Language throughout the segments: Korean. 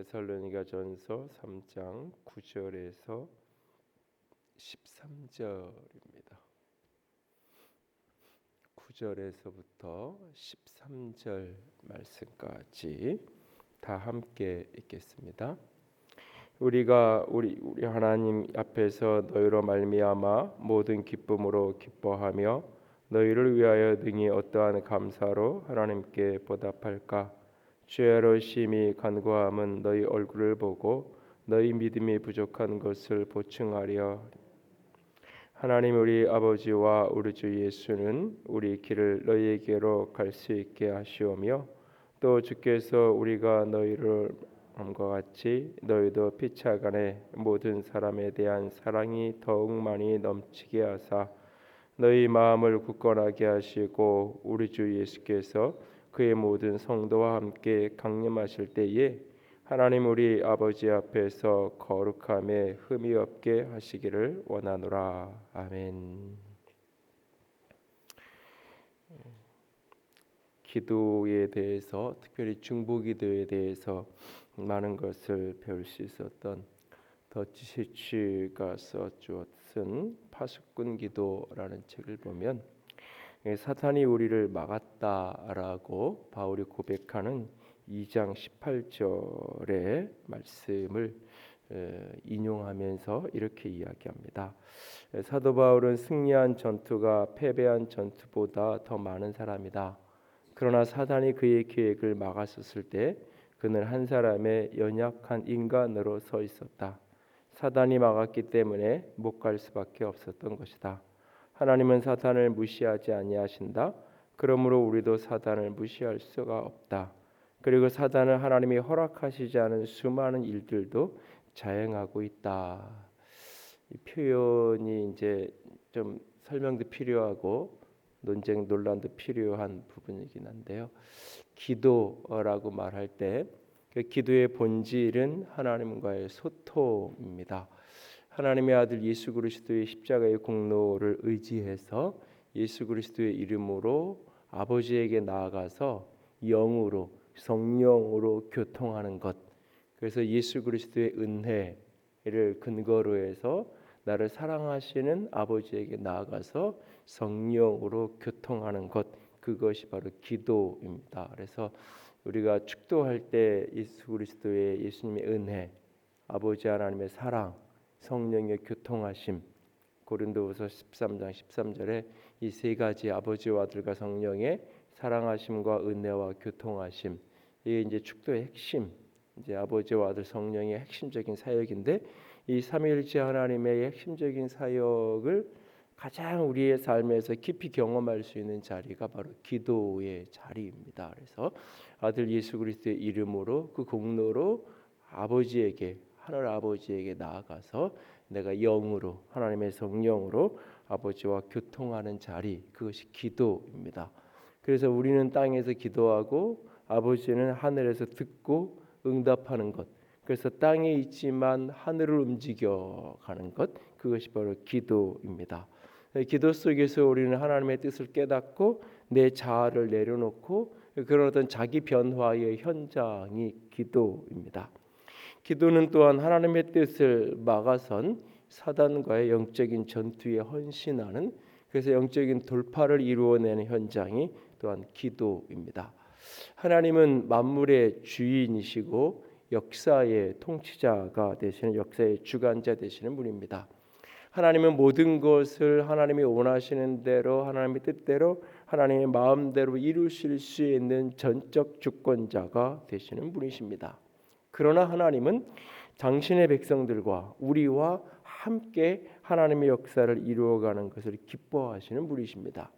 데살로니가전서 3장 9절에서 13절입니다. 9절에서부터 13절 말씀까지 다 함께 읽겠습니다. 우리가 우리 하나님 앞에서 너희로 말미암아 모든 기쁨으로 기뻐하며 너희를 위하여 능히 어떠한 감사로 하나님께 보답할까? 주야로 심히 간구함은 너희 얼굴을 보고 너희 믿음이 부족한 것을 보충하려. 하나님 우리 아버지와 우리 주 예수는 우리 길을 너희에게로 갈 수 있게 하시오며 또 주께서 우리가 너희를 함과 같이 너희도 피차간에 모든 사람에 대한 사랑이 더욱 많이 넘치게 하사 너희 마음을 굳건하게 하시고 우리 주 예수께서 그의 모든 성도와 함께 강림하실 때에 하나님 우리 아버지 앞에서 거룩함에 흠이 없게 하시기를 원하노라. 아멘. 기도에 대해서, 특별히 중보기도에 대해서 많은 것을 배울 수 있었던 더치 시치가 쓴 파수꾼 기도라는 책을 보면 사탄이 우리를 막았다라고 바울이 고백하는 2장 18절의 말씀을 인용하면서 이렇게 이야기합니다. 사도 바울은 승리한 전투가 패배한 전투보다 더 많은 사람이다. 그러나 사탄이 그의 계획을 막았었을 때 그는 한 사람의 연약한 인간으로 서 있었다. 사단이 막았기 때문에 못 갈 수밖에 없었던 것이다. 하나님은 사탄을 무시하지 아니하신다. 그러므로 우리도 사탄을 무시할 수가 없다. 그리고 사탄은 하나님이 허락하시지 않은 수많은 일들도 자행하고 있다. 이 표현이 이제 좀 설명도 필요하고 논쟁 논란도 필요한 부분이긴 한데요. 기도라고 말할 때 그 기도의 본질은 하나님과의 소통입니다. 하나님의 아들 예수 그리스도의 십자가의 공로를 의지해서 예수 그리스도의 이름으로 아버지에게 나아가서 영으로 성령으로 교통하는 것. 그래서 예수 그리스도의 은혜를 근거로 해서 나를 사랑하시는 아버지에게 나아가서 성령으로 교통하는 것, 그것이 바로 기도입니다. 그래서 우리가 축도할 때 예수 그리스도의 예수님의 은혜, 아버지 하나님의 사랑, 성령의 교통하심, 고린도후서 13장 13절에 이 세 가지 아버지와 아들과 성령의 사랑하심과 은혜와 교통하심, 이게 이제 축도의 핵심, 이제 아버지와 아들 성령의 핵심적인 사역인데 이 삼위일체 하나님의 핵심적인 사역을 가장 우리의 삶에서 깊이 경험할 수 있는 자리가 바로 기도의 자리입니다. 그래서 아들 예수 그리스도의 이름으로 그 공로로 아버지에게, 하늘 아버지에게 나아가서 내가 영으로, 하나님의 성령으로 아버지와 교통하는 자리, 그것이 기도입니다. 그래서 우리는 땅에서 기도하고 아버지는 하늘에서 듣고 응답하는 것, 그래서 땅에 있지만 하늘을 움직여가는 것, 그것이 바로 기도입니다. 기도 속에서 우리는 하나님의 뜻을 깨닫고 내 자아를 내려놓고 그런 어떤 자기 변화의 현장이 기도입니다. 기도는 또한 하나님의 뜻을 막아선 사단과의 영적인 전투에 헌신하는, 그래서 영적인 돌파를 이루어내는 현장이 또한 기도입니다. 하나님은 만물의 주인이시고 역사의 통치자가 되시는, 역사의 주관자 되시는 분입니다. 하나님은 모든 것을 하나님이 원하시는 대로, 하나님의 뜻대로, 하나님의 마음대로 이루실 수 있는 전적 주권자가 되시는 분이십니다. 그러나 하나님은 당신의 백성들과 우리와 함께 하나님의 역사를 이루어가는 것을 기뻐하시는 분이십니다.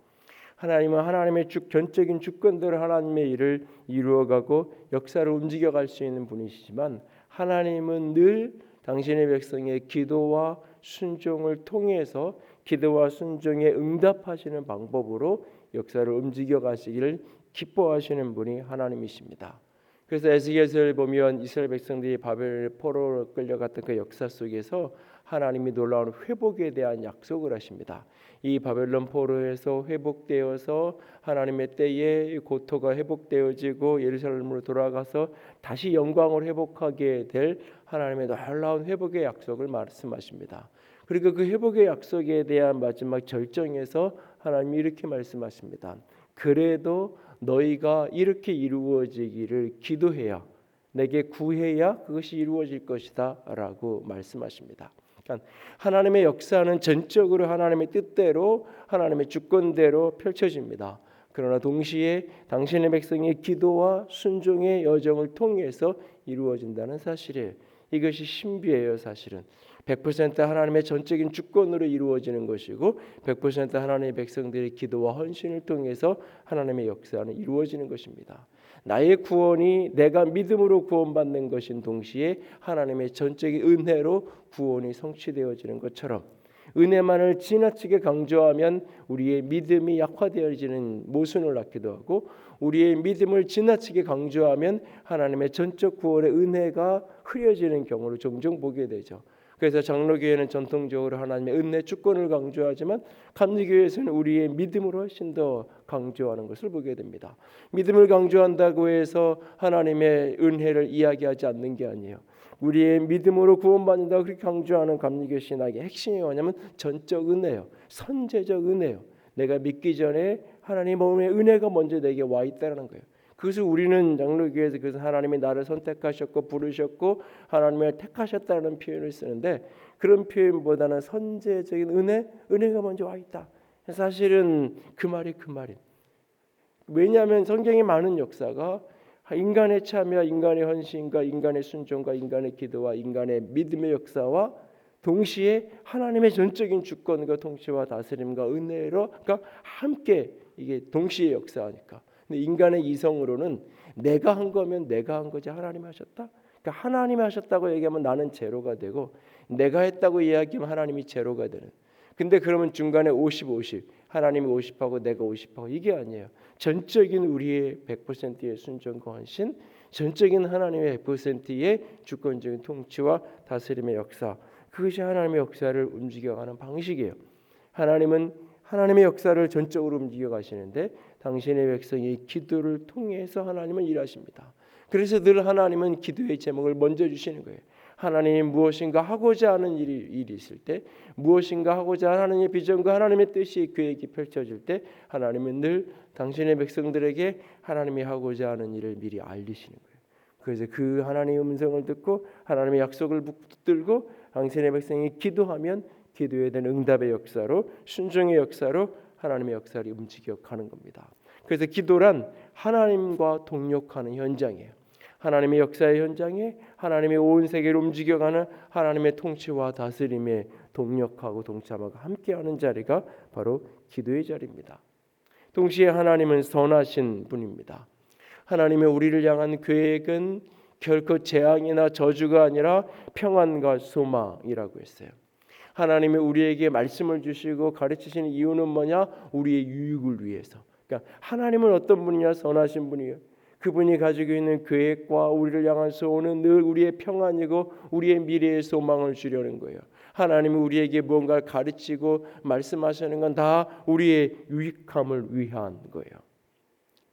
하나님은 하나님의 전적인 주권대로 하나님의 일을 이루어가고 역사를 움직여갈 수 있는 분이시지만 하나님은 늘 당신의 백성의 기도와 순종을 통해서 기도와 순종에 응답하시는 방법으로 역사를 움직여가시기를 기뻐하시는 분이 하나님이십니다. 그래서 에스겔서를 보면 이스라엘 백성들이 바벨 포로로 끌려갔던 그 역사 속에서 하나님이 놀라운 회복에 대한 약속을 하십니다. 이 바벨론 포로에서 회복되어서 하나님의 때에 고토가 회복되어지고 예루살렘으로 돌아가서 다시 영광을 회복하게 될 하나님의 놀라운 회복의 약속을 말씀하십니다. 그리고 그 회복의 약속에 대한 마지막 절정에서 하나님이 이렇게 말씀하십니다. 그래도 너희가 이렇게 이루어지기를 기도해야, 내게 구해야 그것이 이루어질 것이다 라고 말씀하십니다. 그러니까 하나님의 역사는 전적으로 하나님의 뜻대로, 하나님의 주권대로 펼쳐집니다. 그러나 동시에 당신의 백성의 기도와 순종의 여정을 통해서 이루어진다는 사실이에요. 이것이 신비예요. 사실은 100% 하나님의 전적인 주권으로 이루어지는 것이고 100% 하나님의 백성들의 기도와 헌신을 통해서 하나님의 역사는 이루어지는 것입니다. 나의 구원이 내가 믿음으로 구원받는 것인 동시에 하나님의 전적인 은혜로 구원이 성취되어지는 것처럼, 은혜만을 지나치게 강조하면 우리의 믿음이 약화되어지는 모순을 낳기도 하고, 우리의 믿음을 지나치게 강조하면 하나님의 전적 구원의 은혜가 흐려지는 경우를 종종 보게 되죠. 그래서 장로교회는 전통적으로 하나님의 은혜 주권을 강조하지만 감리교회에서는 우리의 믿음을 훨씬 더 강조하는 것을 보게 됩니다. 믿음을 강조한다고 해서 하나님의 은혜를 이야기하지 않는 게 아니에요. 우리의 믿음으로 구원받는다고 그렇게 강조하는 감리교 신학의 핵심이 뭐냐면 전적 은혜요, 선제적 은혜요. 내가 믿기 전에 하나님 몸의 은혜가 먼저 내게 와 있다는 거예요. 그것을 우리는 장로교회에서 그래서 하나님이 나를 선택하셨고 부르셨고 하나님을 택하셨다는 표현을 쓰는데, 그런 표현보다는 선제적인 은혜가 먼저 와 있다. 사실은 그 말이 그 말이에요. 왜냐하면 성경에 많은 역사가 인간의 참여와 인간의 헌신과 인간의 순종과 인간의 기도와 인간의 믿음의 역사와 동시에 하나님의 전적인 주권과 통치와 다스림과 은혜로, 그러니까 함께 이게 동시에 역사하니까. 근데 인간의 이성으로는 내가 한 거면 내가 한 거지 하나님이 하셨다? 그러니까 하나님이 하셨다고 얘기하면 나는 제로가 되고, 내가 했다고 이야기하면 하나님이 제로가 되는. 근데 그러면 중간에 50-50, 하나님이 50하고 내가 50하고, 이게 아니에요. 전적인 우리의 100%의 순종과 헌신, 전적인 하나님의 100%의 주권적인 통치와 다스림의 역사, 그것이 하나님의 역사를 움직여가는 방식이에요. 하나님은 하나님의 역사를 전적으로 움직여 가시는데 당신의 백성의 기도를 통해서 하나님은 일하십니다. 그래서 늘 하나님은 기도의 제목을 먼저 주시는 거예요. 하나님이 무엇인가 하고자 하는 일이 있을 때, 무엇인가 하고자 하는 하나님의 비전과 하나님의 뜻이 계획이 펼쳐질 때 하나님은 늘 당신의 백성들에게 하나님이 하고자 하는 일을 미리 알리시는 거예요. 그래서 그 하나님의 음성을 듣고 하나님의 약속을 붙들고 당신의 백성이 기도하면 기도에 대한 응답의 역사로, 순종의 역사로 하나님의 역사를 움직여 가는 겁니다. 그래서 기도란 하나님과 동역하는 현장이에요. 하나님의 역사의 현장에 하나님의 온 세계를 움직여가는 하나님의 통치와 다스림에 동역하고 동참하고 함께하는 자리가 바로 기도의 자리입니다. 동시에 하나님은 선하신 분입니다. 하나님의 우리를 향한 계획은 결코 재앙이나 저주가 아니라 평안과 소망이라고 했어요. 하나님이 우리에게 말씀을 주시고 가르치시는 이유는 뭐냐? 우리의 유익을 위해서. 그러니까 하나님은 어떤 분이냐? 선하신 분이에요. 그분이 가지고 있는 계획과 우리를 향한 소원은 늘 우리의 평안이고 우리의 미래의 소망을 주려는 거예요. 하나님이 우리에게 무언가를 가르치고 말씀하시는 건 다 우리의 유익함을 위한 거예요.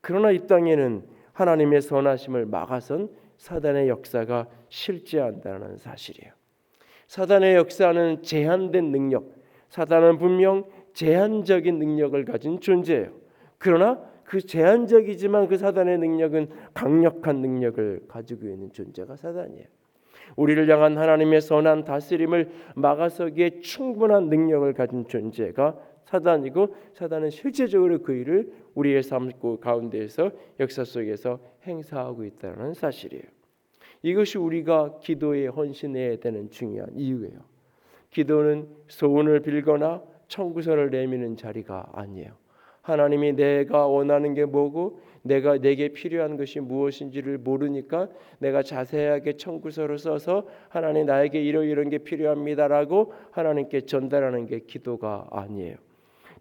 그러나 이 땅에는 하나님의 선하심을 막아선 사단의 역사가 실제한다는 사실이에요. 사단의 역사는 제한된 능력, 사단은 분명 제한적인 능력을 가진 존재예요. 그러나 그 제한적이지만 그 사단의 능력은 강력한 능력을 가지고 있는 존재가 사단이에요. 우리를 향한 하나님의 선한 다스림을 막아서기에 충분한 능력을 가진 존재가 사단이고, 사단은 실제적으로 그 일을 우리의 삶 가운데에서 역사 속에서 행사하고 있다는 사실이에요. 이것이 우리가 기도에 헌신해야 되는 중요한 이유예요. 기도는 소원을 빌거나 청구서를 내미는 자리가 아니에요. 하나님이 내가 원하는 게 뭐고 내게 필요한 것이 무엇인지를 모르니까 내가 자세하게 청구서를 써서 하나님 나에게 이런 게 필요합니다라고 하나님께 전달하는 게 기도가 아니에요.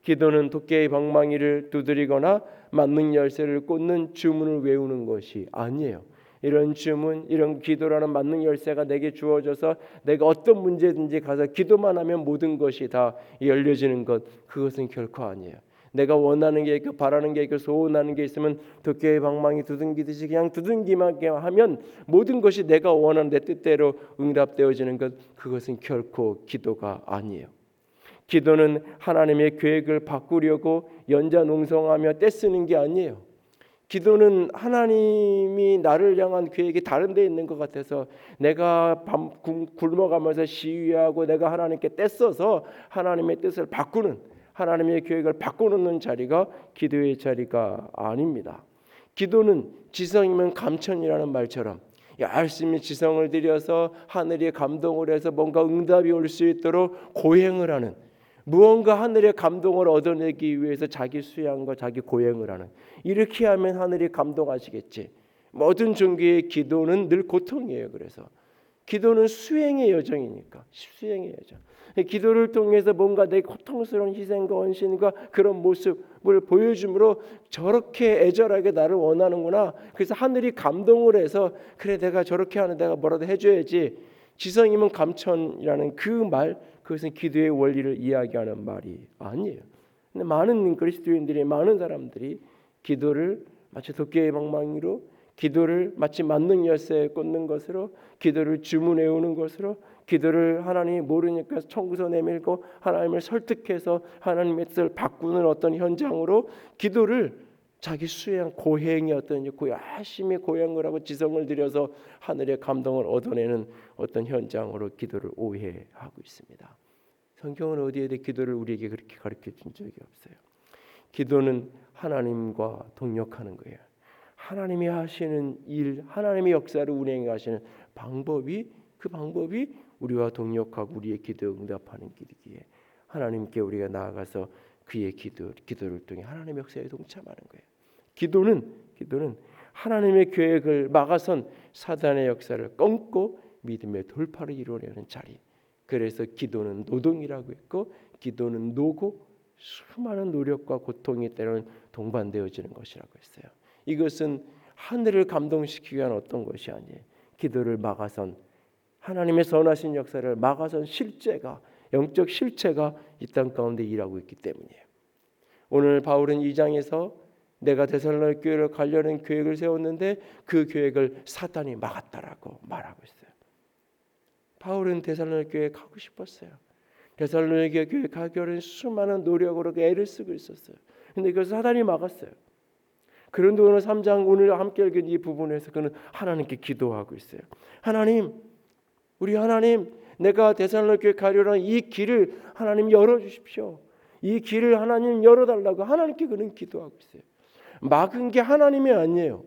기도는 도깨의 방망이를 두드리거나 만능 열쇠를 꽂는 주문을 외우는 것이 아니에요. 이런 주문, 이런 기도라는 만능 열쇠가 내게 주어져서 내가 어떤 문제든지 가서 기도만 하면 모든 것이 다 열려지는 것, 그것은 결코 아니에요. 내가 원하는 게 있고 바라는 게 있고 소원하는 게 있으면 도끼의 방망이 두둥기듯이 그냥 두둥기만 하면 모든 것이 내가 원하는 내 뜻대로 응답되어지는 것, 그것은 결코 기도가 아니에요. 기도는 하나님의 계획을 바꾸려고 연자농성하며 떼쓰는 게 아니에요. 기도는 하나님이 나를 향한 계획이 다른 데 있는 것 같아서 내가 굶어가면서 시위하고 내가 하나님께 떼써서 하나님의 뜻을 바꾸는, 하나님의 계획을 바꿔놓는 자리가 기도의 자리가 아닙니다. 기도는 지성이면 감천이라는 말처럼 열심히 지성을 들여서 하늘이 감동을 해서 뭔가 응답이 올 수 있도록 고행을 하는, 무언가 하늘의 감동을 얻어내기 위해서 자기 수양과 자기 고행을 하는, 이렇게 하면 하늘이 감동하시겠지. 모든 종교의 기도는 늘 고통이에요. 그래서 기도는 수행의 여정이니까, 수행의 여정. 기도를 통해서 뭔가 내 고통스러운 희생과 헌신과 그런 모습을 보여줌으로 저렇게 애절하게 나를 원하는구나. 그래서 하늘이 감동을 해서 그래 내가 저렇게 하는 내가 뭐라도 해줘야지. 지성이면 감천이라는 그 말, 그것은 기도의 원리를 이야기하는 말이 아니에요. 근데 많은 그리스도인들이, 많은 사람들이 기도를 마치 도끼의 방망이로, 기도를 마치 만능 열쇠에 꽂는 것으로, 기도를 주문해오는 것으로, 기도를 하나님이 모르니까 청구서 내밀고 하나님을 설득해서 하나님의 뜻을 바꾸는 어떤 현장으로, 기도를 자기 수행 고행의 어떤 열심히 고행을 하고 지성을 들여서 하늘의 감동을 얻어내는 어떤 현장으로 기도를 오해하고 있습니다. 성경은 어디에 대해 기도를 우리에게 그렇게 가르쳐 준 적이 없어요. 기도는 하나님과 동역하는 거예요. 하나님이 하시는 일, 하나님의 역사를 운행하시는 방법이, 그 방법이 우리와 동역하고 우리의 기도에 응답하는 길이기에 하나님께 우리가 나아가서 그의 기도를 통해 하나님의 역사에 동참하는 거예요. 기도는 하나님의 계획을 막아선 사단의 역사를 끊고 믿음의 돌파를 이루어내는 자리. 그래서 기도는 노동이라고 했고, 기도는 노고 수많은 노력과 고통이 때로는 동반되어지는 것이라고 했어요. 이것은 하늘을 감동시키기 위한 어떤 것이 아니에요. 기도를 막아선, 하나님의 선하신 역사를 막아선 실제가, 영적 실체가 이 땅 가운데 일하고 있기 때문이에요. 오늘 바울은 2장에서 내가 데살로니가 교회를 가려는 계획을 세웠는데 그 계획을 사단이 막았다라고 말하고 있어요. 바울은 데살로니가 교회에 가고 싶었어요. 데살로니가 교회에 가기로는 수많은 노력으로 애를 쓰고 있었어요. 그런데 그것을 사단이 막았어요. 그런데 오늘 3장 오늘 함께 읽은 이 부분에서 그는 하나님께 기도하고 있어요. 하나님, 우리 하나님, 내가 데살로니가 교회에 가려는 이 길을 하나님 열어주십시오. 이 길을 하나님 열어달라고 하나님께 그는 기도하고 있어요. 막은 게 하나님이 아니에요.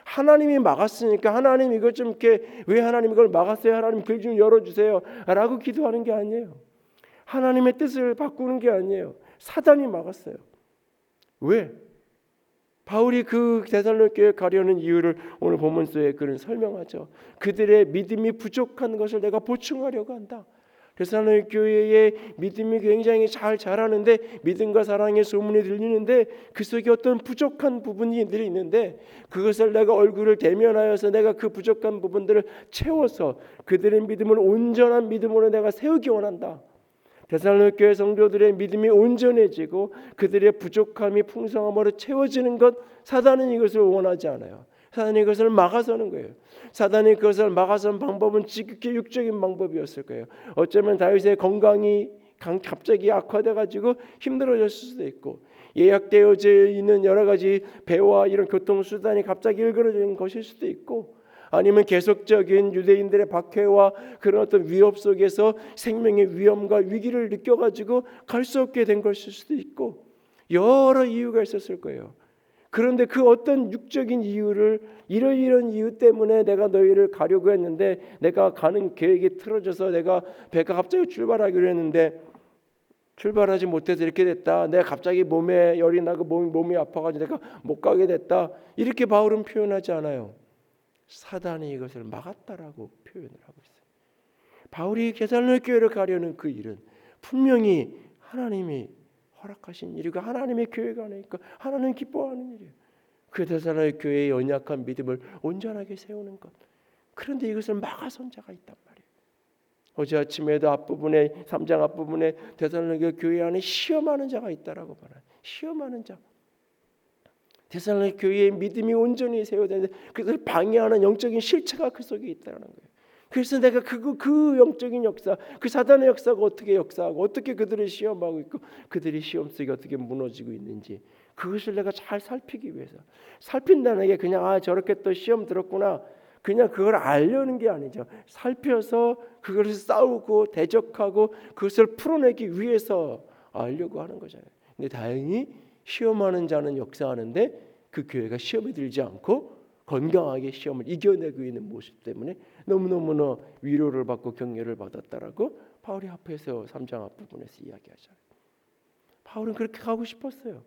하나님이 막았으니까 하나님 이걸 좀 이렇게, 왜 하나님 이걸 막았어요? 하나님 길 좀 열어주세요 라고 기도하는 게 아니에요. 하나님의 뜻을 바꾸는 게 아니에요. 사단이 막았어요. 왜? 바울이 그 데살로니가 교회에 가려는 이유를 오늘 본문서에 그는 설명하죠. 그들의 믿음이 부족한 것을 내가 보충하려고 한다. 데살로니가 교회의 믿음이 굉장히 잘 자라는데, 믿음과 사랑의 소문이 들리는데 그 속에 어떤 부족한 부분들이 있는데, 그것을 내가 얼굴을 대면하여서 내가 그 부족한 부분들을 채워서 그들의 믿음을 온전한 믿음으로 내가 세우기 원한다. 데살로니가 교회 성도들의 믿음이 온전해지고 그들의 부족함이 풍성함으로 채워지는 것, 사단은 이것을 원하지 않아요. 사단이 이것을 막아서는 거예요. 사단이 그것을 막아서는 방법은 지극히 육적인 방법이었을 거예요. 어쩌면 다윗의 건강이 갑자기 악화돼가지고 힘들어졌을 수도 있고, 예약되어져 있는 여러 가지 배와 이런 교통수단이 갑자기 일그러진 것일 수도 있고, 아니면 계속적인 유대인들의 박해와 그런 어떤 위협 속에서 생명의 위험과 위기를 느껴가지고 갈 수 없게 된 것일 수도 있고, 여러 이유가 있었을 거예요. 그런데 그 어떤 육적인 이유를, 이런 이유 때문에 내가 너희를 가려고 했는데, 내가 가는 계획이 틀어져서 내가 배가 갑자기 출발하기로 했는데 출발하지 못해서 이렇게 됐다. 내가 갑자기 몸에 열이 나고 몸이 아파가지고 내가 못 가게 됐다. 이렇게 바울은 표현하지 않아요. 사단이 이것을 막았다라고 표현을 하고 있어요. 바울이 데살로니가 교회를 가려는 그 일은 분명히 하나님이 허락하신 일이고 하나님의 교회가 아니니까 하나님 기뻐하는 일이에요. 그 데살로니가 교회의 연약한 믿음을 온전하게 세우는 것. 그런데 이것을 막아선 자가 있단 말이에요. 어제 아침에도 앞부분에 3장 앞부분에 데살로니가 교회 안에 시험하는 자가 있다라고 말해요. 시험하는 자. 데살로니가 교회의 믿음이 온전히 세워야 되는데 그것을 방해하는 영적인 실체가 그 속에 있다는 거예요. 그래서 내가 그 영적인 역사, 그 사단의 역사가 어떻게 역사하고 어떻게 그들을 시험하고 있고 그들이 시험 속에 어떻게 무너지고 있는지 그것을 내가 잘 살피기 위해서 살핀다는 게 그냥 저렇게 또 시험 들었구나 그냥 그걸 알려는 게 아니죠. 살펴서 그것을 싸우고 대적하고 그것을 풀어내기 위해서 알려고 하는 거잖아요. 근데 다행히 시험하는 자는 역사하는데 그 교회가 시험에 들지 않고 건강하게 시험을 이겨내고 있는 모습 때문에 너무너무나 위로를 받고 격려를 받았다라고 바울이 앞에서 3장 앞부분에서 이야기하잖아요. 바울은 그렇게 가고 싶었어요.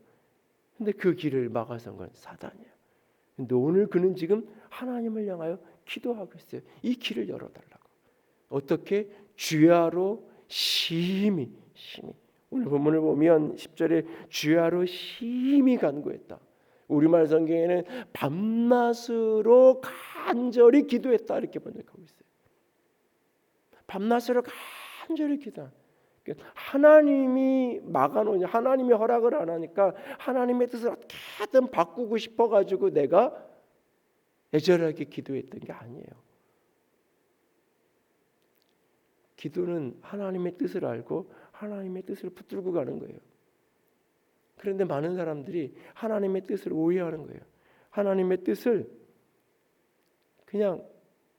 근데 그 길을 막아선 건 사단이야. 근데 오늘 그는 지금 하나님을 향하여 기도하고 있어요. 이 길을 열어달라고. 어떻게? 주야로 심히 오늘 본문을 보면 10절에 주야로 심히 간구했다. 우리말 성경에는 밤낮으로 간절히 기도했다 이렇게 번역하고 있어요. 밤낮으로 간절히 기도. 하나님이 막아놓으냐, 하나님이 허락을 안 하니까 하나님의 뜻을 어떻게든 바꾸고 싶어가지고 내가 애절하게 기도했던 게 아니에요. 기도는 하나님의 뜻을 알고 하나님의 뜻을 붙들고 가는 거예요. 그런데 많은 사람들이 하나님의 뜻을 오해하는 거예요. 하나님의 뜻을 그냥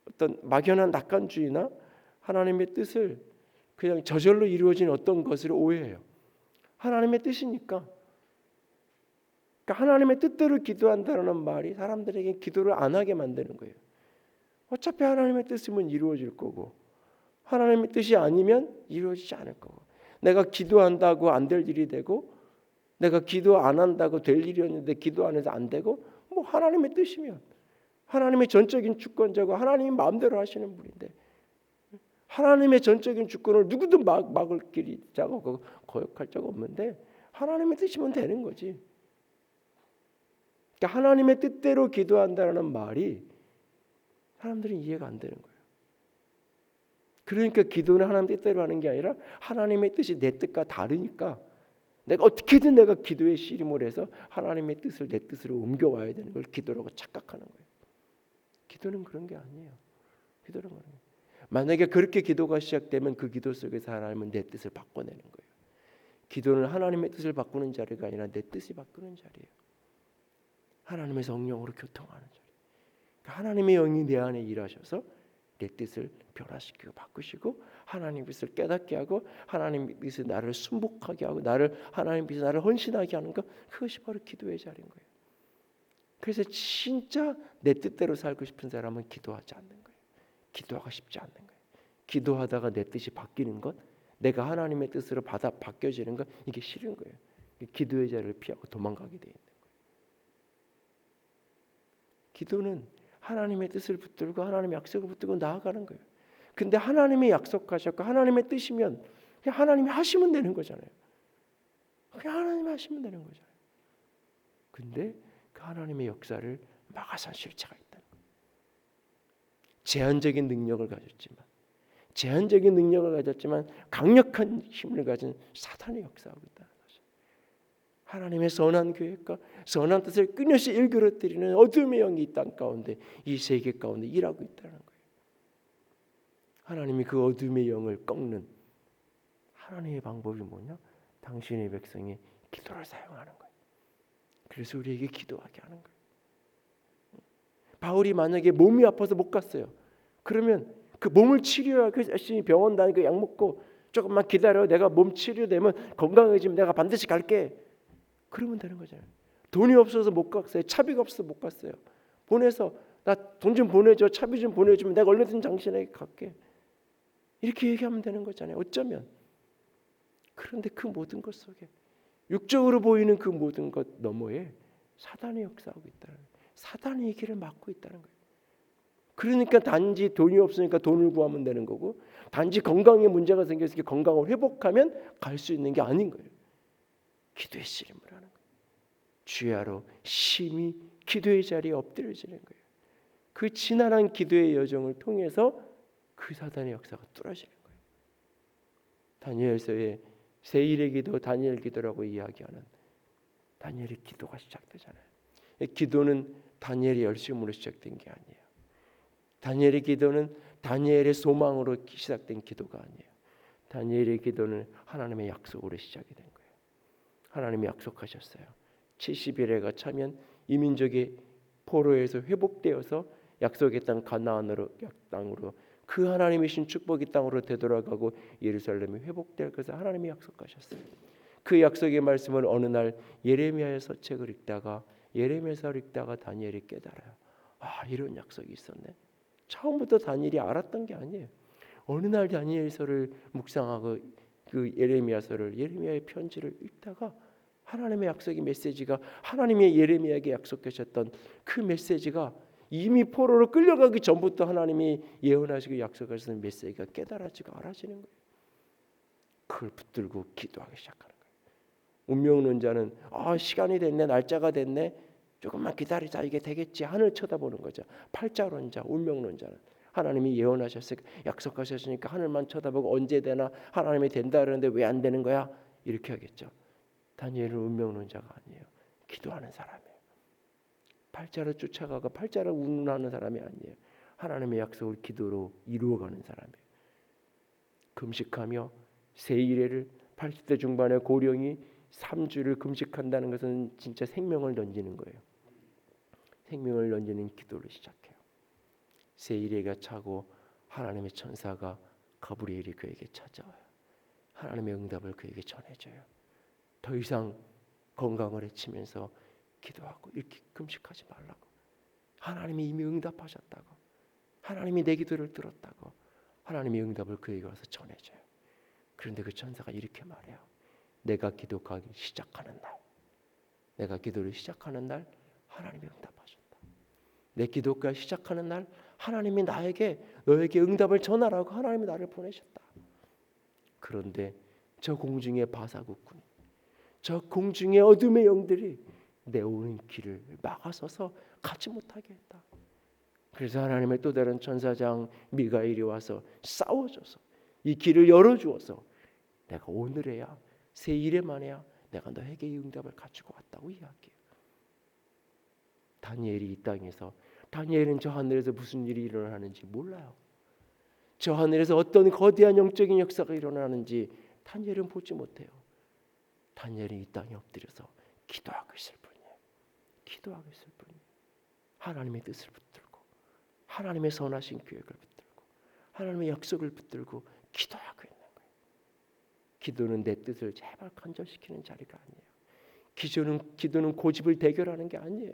어떤 막연한 낙관주의나 하나님의 뜻을 그냥 저절로 이루어진 어떤 것을 오해해요. 하나님의 뜻이니까. 그러니까 하나님의 뜻대로 기도한다는 말이 사람들에게 기도를 안 하게 만드는 거예요. 어차피 하나님의 뜻이면 이루어질 거고 하나님의 뜻이 아니면 이루어지지 않을 거고 내가 기도한다고 안 될 일이 되고 내가 기도 안 한다고 될 일이었는데 기도 안 해서 안 되고 뭐 하나님의 뜻이면 하나님의 전적인 주권자고 하나님이 마음대로 하시는 분인데 하나님의 전적인 주권을 누구도 막을 길이 자고 거역할 자가 없는데 하나님의 뜻이면 되는 거지. 그러니까 하나님의 뜻대로 기도한다는 말이 사람들이 이해가 안 되는 거예요. 그러니까 기도는 하나님 뜻대로 하는 게 아니라 하나님의 뜻이 내 뜻과 다르니까 내가 어떻게든 내가 기도에 씨름을 해서 하나님의 뜻을 내 뜻으로 옮겨와야 되는 걸 기도라고 착각하는 거예요. 기도는 그런 게 아니에요. 기도는 그런 거예요. 만약에 그렇게 기도가 시작되면 그 기도 속에서 하나님은 내 뜻을 바꿔내는 거예요. 기도는 하나님의 뜻을 바꾸는 자리가 아니라 내 뜻이 바꾸는 자리예요. 하나님의 성령으로 교통하는 자리. 그러니까 하나님의 영이 내 안에 일하셔서 내 뜻을 변화시키고 바꾸시고 하나님 뜻을 깨닫게 하고 하나님 뜻에 나를 순복하게 하고 하나님 뜻에 나를 헌신하게 하는 것 그것이 바로 기도의 자리인 거예요. 그래서 진짜 내 뜻대로 살고 싶은 사람은 기도하지 않는 거예요. 기도하고 싶지 않는 거예요. 기도하다가 내 뜻이 바뀌는 것 내가 하나님의 뜻으로 바뀌어지는 것 이게 싫은 거예요. 기도의 자리를 피하고 도망가게 돼 있는 거예요. 기도는 하나님의 뜻을 붙들고 하나님의 약속을 붙들고 나아가는 거예요. 근데 하나님이 약속하셨고 하나님의 뜻이면 그냥 하나님이 하시면 되는 거잖아요. 그냥 하나님이 하시면 되는 거잖아요. 근데 그 하나님의 역사를 막아선 실체가 있다는 거예요. 제한적인 능력을 가졌지만 강력한 힘을 가진 사탄의 역사하고 있다는 거죠. 하나님의 선한 계획과 선한 뜻을 끊임없이 일그러뜨리는 어둠의 영이 이 땅 가운데 이 세계 가운데 일하고 있다는 거예요. 하나님이 그 어둠의 영을 꺾는 하나님의 방법이 뭐냐? 당신의 백성의 기도를 사용하는 거예요. 그래서 우리에게 기도하게 하는 거예요. 바울이 만약에 몸이 아파서 못 갔어요. 그러면 그 몸을 치료하기 열심히 병원 다니고 약 먹고 조금만 기다려 내가 몸 치료되면 건강해지면 내가 반드시 갈게. 그러면 되는 거잖아요. 돈이 없어서 못 갔어요. 차비가 없어서 못 갔어요. 보내서 나 돈 좀 보내줘. 차비 좀 보내주면 내가 얼마든지 당신에게 갈게. 이렇게 얘기하면 되는 거잖아요. 어쩌면. 그런데 그 모든 것 속에 육적으로 보이는 그 모든 것 너머에 사단이 역사하고 있다는 거예요. 사단이 이 길을 막고 있다는 거예요. 그러니까 단지 돈이 없으니까 돈을 구하면 되는 거고 단지 건강에 문제가 생겼을 때 건강을 회복하면 갈 수 있는 게 아닌 거예요. 기도의 씨름을 하는 거예요. 주야로 심히 기도의 자리에 엎드려지는 거예요. 그 지난한 기도의 여정을 통해서 그 사단의 역사가 뚫어지는 거예요. 다니엘서의 세1의 기도, 다니엘 기도라고 이야기하는 다니엘의 기도가 시작되잖아요. 기도는 다니엘의 열심으로 시작된 게 아니에요. 다니엘의 기도는 다니엘의 소망으로 시작된 기도가 아니에요. 다니엘의 기도는 하나님의 약속으로 시작이 된 거예요. 하나님이 약속하셨어요. 70일에가 차면 이 민족이 포로에서 회복되어서 약속의 땅 가나안으로 땅으로 그 하나님이신 축복의 땅으로 되돌아가고 예루살렘이 회복될 것을 하나님이 약속하셨어요. 그 약속의 말씀을 어느 날 예레미야에서 책을 읽다가 다니엘이 깨달아요. 아, 이런 약속이 있었네. 처음부터 다니엘이 알았던 게 아니에요. 어느 날 다니엘서를 묵상하고 그 예레미야의 편지를 읽다가 하나님의 약속의 메시지가 하나님의 예레미야에게 약속하셨던 그 메시지가 이미 포로로 끌려가기 전부터 하나님이 예언하시고 약속하시는 메시지가 깨달아지고 알아지는 거예요. 그걸 붙들고 기도하기 시작하는 거예요. 운명론자는 시간이 됐네, 날짜가 됐네, 조금만 기다리자, 이게 되겠지, 하늘 쳐다보는 거죠. 팔자론자, 운명론자는 하나님이 예언하셨으니까 약속하셨으니까 하늘만 쳐다보고 언제 되나 하나님이 된다 그러는데 왜 안 되는 거야? 이렇게 하겠죠. 다니엘은 운명론자가 아니에요. 기도하는 사람이에요. 팔자를 쫓아가고 팔자를 운운하는 사람이 아니에요. 하나님의 약속을 기도로 이루어가는 사람이에요. 금식하며 세1회를 80대 중반의 고령이 3주를 금식한다는 것은 진짜 생명을 던지는 거예요. 생명을 던지는 기도를 시작해요. 세1회가 차고 하나님의 천사가 가브리엘이 그에게 찾아와요. 하나님의 응답을 그에게 전해줘요. 더 이상 건강을 해치면서 기도하고 이렇게 금식하지 말라고. 하나님이 이미 응답하셨다고. 하나님이 내 기도를 들었다고. 하나님의 응답을 그에게 와서 전해줘요. 그런데 그 천사가 이렇게 말해요. 내가 기도하기 시작하는 날, 내가 기도를 시작하는 날 하나님이 응답하셨다. 내 기도가 시작하는 날 하나님이 너에게 응답을 전하라고 하나님이 나를 보내셨다. 그런데 저 공중의 바사국군이, 저 공중의 어둠의 영들이 내 오는 길을 막아서서 가지 못하게 했다. 그래서 하나님의 또 다른 천사장 미가엘이 와서 싸워줘서 이 길을 열어주어서 내가 오늘에야 세1회 만에야 내가 너에게 이 응답을 가지고 왔다고 이야기해요. 다니엘이 이 땅에서, 다니엘은 저 하늘에서 무슨 일이 일어나는지 몰라요. 저 하늘에서 어떤 거대한 영적인 역사가 일어나는지 다니엘은 보지 못해요. 다니엘이 이 땅에 엎드려서 기도하고 있을 뿐이에요. 기도하고 있을 뿐이에요. 하나님의 뜻을 붙들고 하나님의 선하신 계획을 붙들고 하나님의 약속을 붙들고 기도하고 있는 거예요. 기도는 내 뜻을 제발 간절시키는 자리가 아니에요. 기도는 고집을 대결하는 게 아니에요.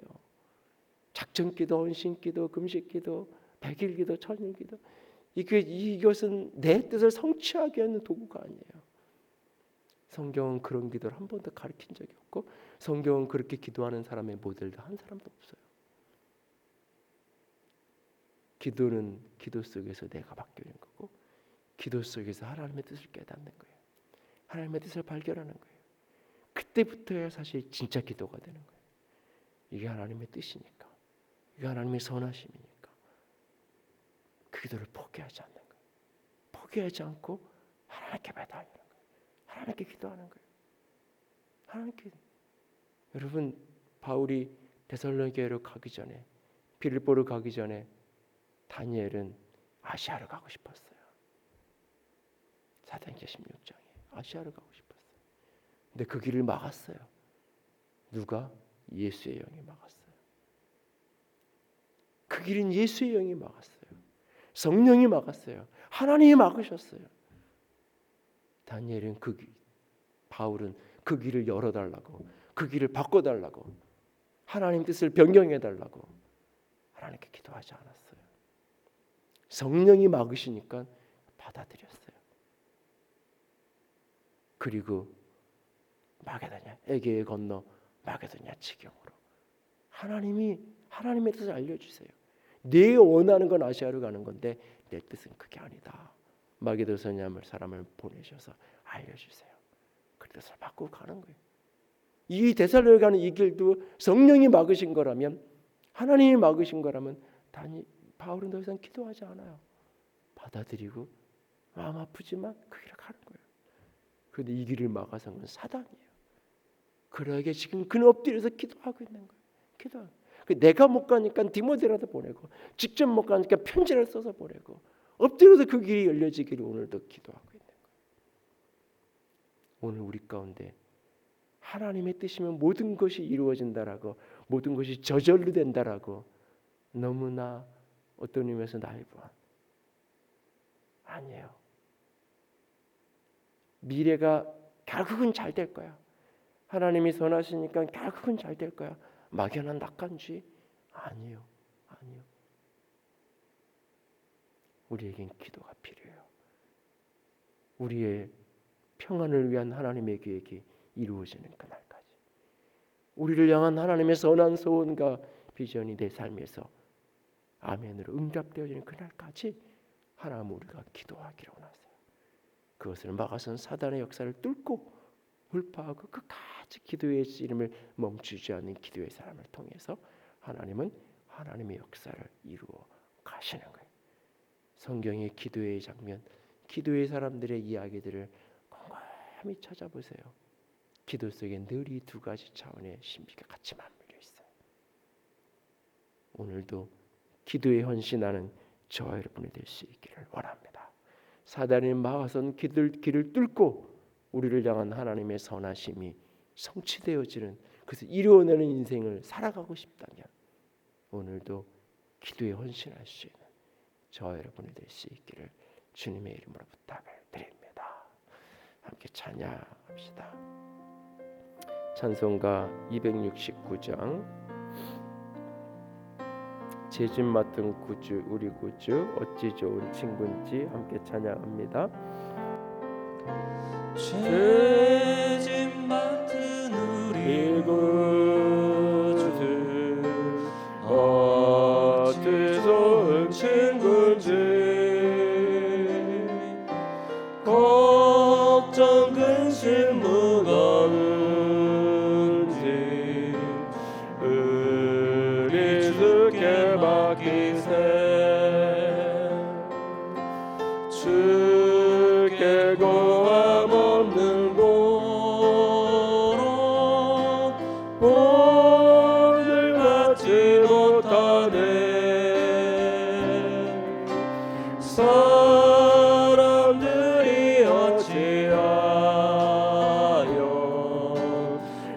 작전기도, 헌신기도, 금식기도, 백일기도, 천일기도, 이것은 내 뜻을 성취하게 하는 도구가 아니에요. 성경은 그런 기도를 한 번도 가르친 적이 없고 성경은 그렇게 기도하는 사람의 모델도 한 사람도 없어요. 기도는 기도 속에서 내가 바뀌는 거고 기도 속에서 하나님의 뜻을 깨닫는 거예요. 하나님의 뜻을 발견하는 거예요. 그때부터야 사실 진짜 기도가 되는 거예요. 이게 하나님의 뜻이니까, 이게 하나님의 선하심이니까 그 기도를 포기하지 않는 거예요. 포기하지 않고 하나님께 매달리는 거예요. 하나님께 기도하는 거예요. 하나님께. 여러분, 바울이 데살로니가로 가기 전에, 빌립보로 가기 전에 다니엘은 아시아로 가고 싶었어요. 사도행전 16장에 아시아로 가고 싶었어요. 근데 그 길을 막았어요. 누가? 예수의 영이 막았어요. 그 길은 예수의 영이 막았어요. 성령이 막았어요. 하나님이 막으셨어요. 다니엘은 바울은 그 길을 열어달라고, 그 길을 바꿔달라고, 하나님 뜻을 변경해달라고 하나님께 기도하지 않았어요. 성령이 막으시니까 받아들였어요. 그리고 마게도냐, 에게에 건너 마게도냐 지경으로 하나님의 뜻을 알려주세요. 내 원하는 건 아시아로 가는 건데 내 뜻은 그게 아니다. 마게도냐의 사람을 보내셔서 알려주세요. 그 뜻을 바꾸고 가는 거예요. 이 데살로니가 가는 이 길도 성령이 막으신 거라면 하나님이 막으신 거라면 바울은 더 이상 기도하지 않아요. 받아들이고 마음 아프지만 그 길을 가는 거예요. 그런데 이 길을 막아서는 건 사단이에요. 그러하게 지금 그는 엎드려서 기도하고 있는 거예요. 기도하고. 내가 못 가니까 디모데라도 보내고, 직접 못 가니까 편지를 써서 보내고, 엎드려서 그 길이 열려지기를 오늘도 기도하고 있는 거예요. 오늘 우리 가운데 하나님의 뜻이면 모든 것이 이루어진다라고, 모든 것이 저절로 된다라고 너무나 어떤 의미에서 나이브한, 아니에요. 미래가 결국은 잘 될 거야. 하나님이 선하시니까 결국은 잘 될 거야. 막연한 낙관주의? 아니요. 우리에겐 기도가 필요해요. 우리의 평안을 위한 하나님의 계획이 이루어지는 그날까지, 우리를 향한 하나님의 선한 소원과 비전이 내 삶에서 아멘으로 응답되어지는 그날까지 하나님 우리가 기도하기를 원하세요. 그것을 막아선 사단의 역사를 뚫고 돌파하고 끝까지 기도의 씨름을 멈추지 않는 기도의 사람을 통해서 하나님은 하나님의 역사를 이루어 가시는 거예요. 성경의 기도의 장면, 기도의 사람들의 이야기들을 곰곰이 찾아보세요. 기도 속에 늘 이 두 가지 차원의 신비가 같이 맞물려 있어요. 오늘도 기도에 헌신하는 저와 여러분이 될 수 있기를 원합니다. 사단이 막아선 길을 뚫고 우리를 향한 하나님의 선하심이 성취되어지는, 그래서 이루어내는 인생을 살아가고 싶다면 오늘도 기도에 헌신할 수 있는 저와 여러분이 될 수 있기를 주님의 이름으로 부탁을 드립니다. 함께 찬양합시다. 찬송가 269장 죄짐 맡은 구주 우리 구주 어찌 좋은 친구인지 함께 찬양합니다. 죄짐 맡은 우리 구주 어찌 좋은 친구인지 걱정 근심 무거운지 우리 주께 맡기세. 주께 고함 없는 고로 오늘 갖지 못하네. 사람들이 어찌하여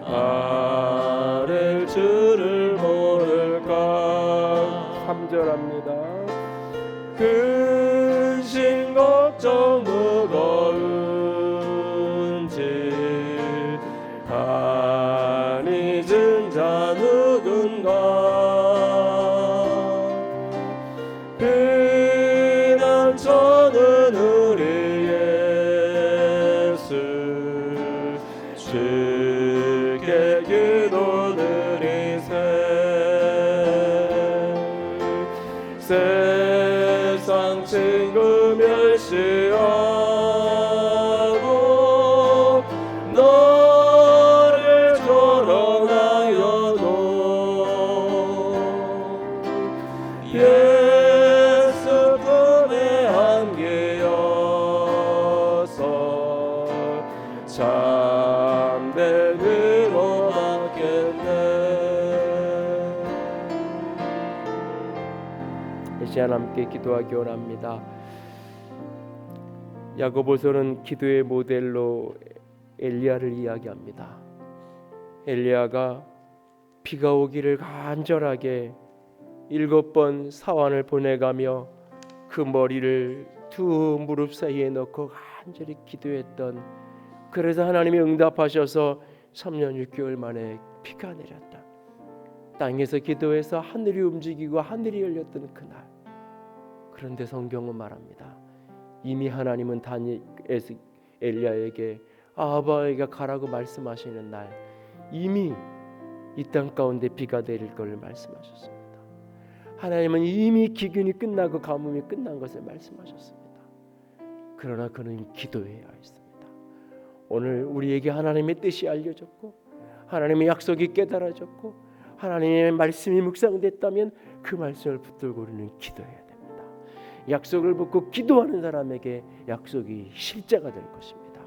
아를 줄을 모를까. 3절합니다. 근심 걱정 무거운지 안 잊은 자 누군가. 피난처는 우리 예수 주께 기도 드리세. 세상 친구 멸시하고 너를 조롱하여도 예수 품에 안기어서 참된 위로 받겠네. 이 시간 함께 기도하기 원합니다. 야고보서는 기도의 모델로 엘리야를 이야기합니다. 엘리야가 비가 오기를 간절하게 7번 사환을 보내가며 그 머리를 두 무릎 사이에 넣고 간절히 기도했던, 그래서 하나님이 응답하셔서 3년 6개월 만에 비가 내렸다. 땅에서 기도해서 하늘이 움직이고 하늘이 열렸던 그날. 그런데 성경은 말합니다. 이미 하나님은 엘리야에게 아하바에게 가라고 말씀하시는 날 이미 이 땅 가운데 비가 내릴 것을 말씀하셨습니다. 하나님은 이미 기근이 끝나고 가뭄이 끝난 것을 말씀하셨습니다. 그러나 그는 기도해야 했습니다. 오늘 우리에게 하나님의 뜻이 알려졌고 하나님의 약속이 깨달아졌고 하나님의 말씀이 묵상됐다면 그 말씀을 붙들고 우리는 기도해야 됩니다. 약속을 붙고 기도하는 사람에게 약속이 실제가 될 것입니다.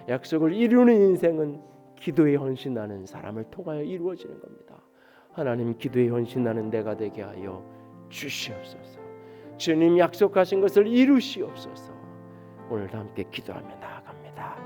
약속을 이루는 인생은 기도에 헌신하는 사람을 통하여 이루어지는 겁니다. 하나님, 기도에 헌신하는 내가 되게 하여 주시옵소서. 주님 약속하신 것을 이루시옵소서. 오늘도 함께 기도하며 나아갑니다.